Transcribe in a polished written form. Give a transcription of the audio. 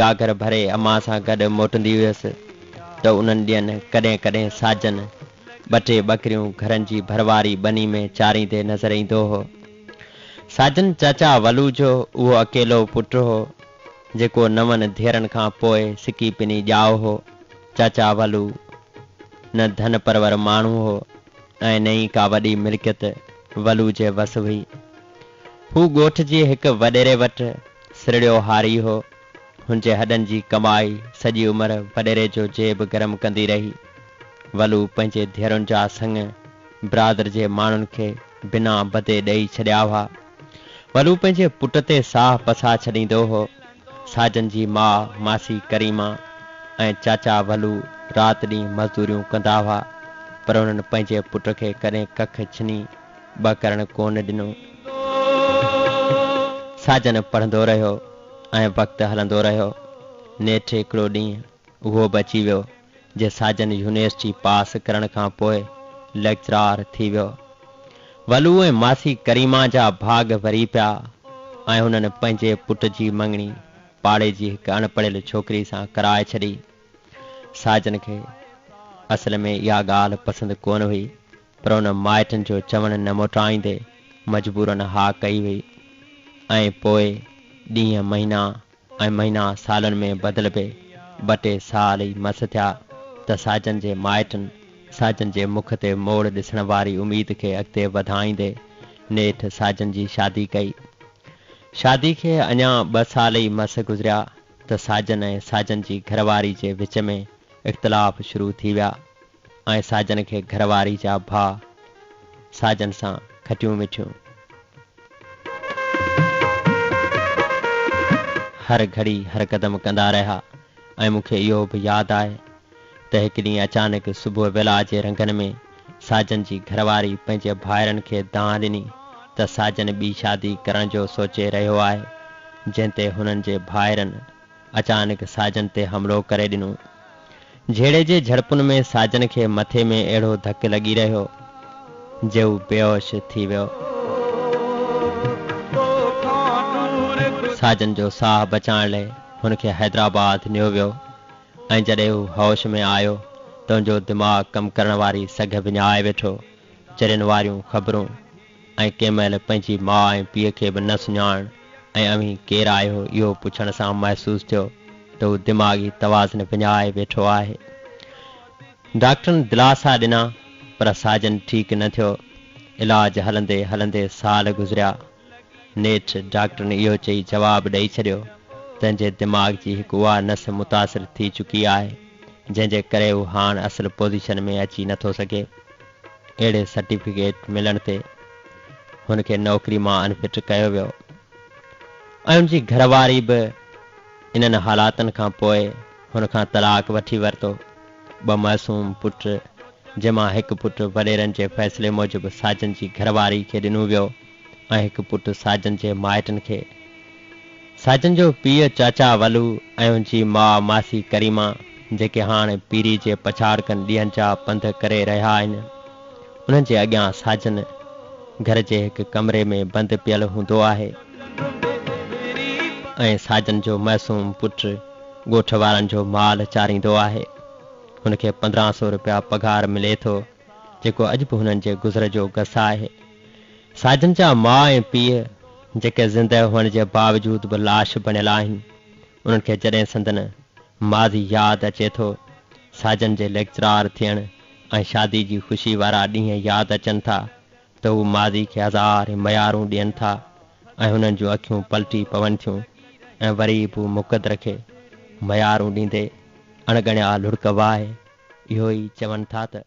गागर भरे अम्मा सां गॾु मोटंदी हुयसि त उन्हनि ॾींहंनि कॾहिं कॾहिं साजन 2-3 ॿकरियूं घरनि जी भरवारी बनी में चारींदे नज़र ईंदो हो। साजन चाचा वलू जो उहो अकेलो पुटु हो जेको 9 धीअरनि खां पोइ सिकी पिनी ॼाओ हो। चाचा वलू न धन परवर माण्हू हो ऐं न ई का वॾी मिल्कियत वलू जे वस हुई। हू ॻोठ जी हिकु वॾेरे वटि सिरड़ियो हारी हो। हुनजे हॾनि जी कमाई सॼी उमिरि वॾेरे जो जेब गरम कंदी रही। वलू पंहिंजे धीअरुनि जा संग बिरादर जे माण्हुनि खे बिना बदे ॾेई छॾिया हुआ। वलू पंहिंजे पुट ते साह पसा छॾींदो हो। साजन जी माउ मासी करीमा ऐं चाचा वलू राति ॾींहुं मज़दूरियूं कंदा हुआ, पर उन्हनि पंहिंजे पुट खे कॾहिं कख छिनी ॿ करण कोन ॾिनो। साजन पढ़ंदो रहियो ऐं वक़्तु हलंदो रहियो। नेठि हिकिड़ो ॾींहुं उहो बची वियो जे साजन यूनिवर्सिटी पास करण खां पोइ लेक्चरार थी वियो। वलू ऐं मासी करीमा जा भाग वरी पिया ऐं हुननि पंहिंजे पुट जी मङणी पाड़े जी हिकु अणपढ़ियल छोकिरी सां कराए छॾी। साजन खे असल में इहा ॻाल्हि पसंदि कोन हुई, पर हुन माइटनि जो चवणु न मोटाईंदे मजबूरन हा कई हुई। ऐं पोइ ॾींहं महीना ऐं महीना सालनि में बदिलबे 2-3 साल ई मस थिया त साजन जे माइटनि साजन जे मुख ते मोड़ ॾिसण वारी उमेद खे अॻिते वधाईंदे नेठि साजन जी शादी कई। शादी खे अञा 2 साल ई मस गुज़रिया त साजन ऐं साजन जी घरवारी जे विच में इख़्तिलाफ़ शुरू थी विया ऐं साजन खे घरवारी जा भाउ साजन सां खटियूं मिठियूं हर घड़ी हर क़दम कंदा रहिया। ऐं मूंखे इहो बि यादि आहे त हिकु ॾींहुं अचानक सुबुह वेला जे रंगनि में साजन जी घरवारी पंहिंजे भाइरनि खे दांह ॾिनी त साजन ॿी शादी करण जो सोचे रहियो आहे, जंहिं ते हुननि जे भाइरनि अचानक साजन ते हमिलो करे ॾिनो। झेड़े जे झड़पुनि में साजन खे मथे में अहिड़ो धकु लॻी रहियो जो हू बेहोश थी वियो। साजन जो साह बचाइण लाइ हुनखे हैदराबाद नियो वियो ऐं जॾहिं हू होश में आयो त हुनजो दिमाग़ कमु करण वारी सघ विञाए वेठो। चरियनि वारियूं ख़बरूं ऐं कंहिं महिल पंहिंजी माउ ऐं पीउ खे बि न सुञाण ऐं अवीं केरु आयो इहो पुछण सां महसूसु थियो त हू दिमाग़ी तवाज़ुन विञाए वेठो आहे। डॉक्टरनि दिलासा ॾिना पर साजन ठीकु न थियो। इलाज हलंदे हलंदे साल गुज़रिया। नेठि डॉक्टरनि इहो चई जवाबु ॾेई छॾियो त हिनजे दिमाग़ जी हिकु उहा नस मुतासिर थी चुकी आहे जंहिंजे करे हू हाणे असल पोज़ीशन में अची नथो सघे। अहिड़े सर्टिफिकेट मिलण ते हुनखे नौकरी मां अनफिट कयो वियो ऐं हुनजी घरवारी बि इन्हनि हालातनि खां पोइ हुनखां तलाक वठी वरितो। 2 मासूम पुट जंहिंमां हिकु पुटु वॾेरनि जे फ़ैसिले मूजिबि साजन जी घरवारी खे ॾिनो वियो ऐं हिकु पुटु साजन जे माइटनि खे। साजन जो पीउ चाचा वलू ऐं हुनजी माउ मासी करीमा जेके हाणे पीरी जे पछाड़कनि ॾींहंनि जा पंध करे रहिया आहिनि, उन्हनि जे अॻियां साजन घर जे हिकु कमरे में बंदि पियल हूंदो आहे ऐं साजन जो मासूम पुटु ॻोठ वारनि जो माल चारींदो आहे। हुनखे 1500 रुपया पघार मिले थो जेको अॼु बि हुननि जे गुज़र जो गस आहे। साजन जा माउ ऐं पीउ जेके ज़िंदह हुअण जे बावजूद बि लाश बणियल आहिनि, उन्हनि खे जॾहिं संदन माज़ी यादि अचे थो, साजन जे लेक्चरार थियण ऐं शादी जी ख़ुशी वारा ॾींहं यादि अचनि था त हू माज़ी खे हज़ार मयारूं ॾियनि था ऐं हुननि जूं अखियूं पलटी पवनि थियूं ऐं वरी बि मुक़दर खे मयारूं ॾींदे अणगणिया लुड़क वाहे इहो ई चवनि था त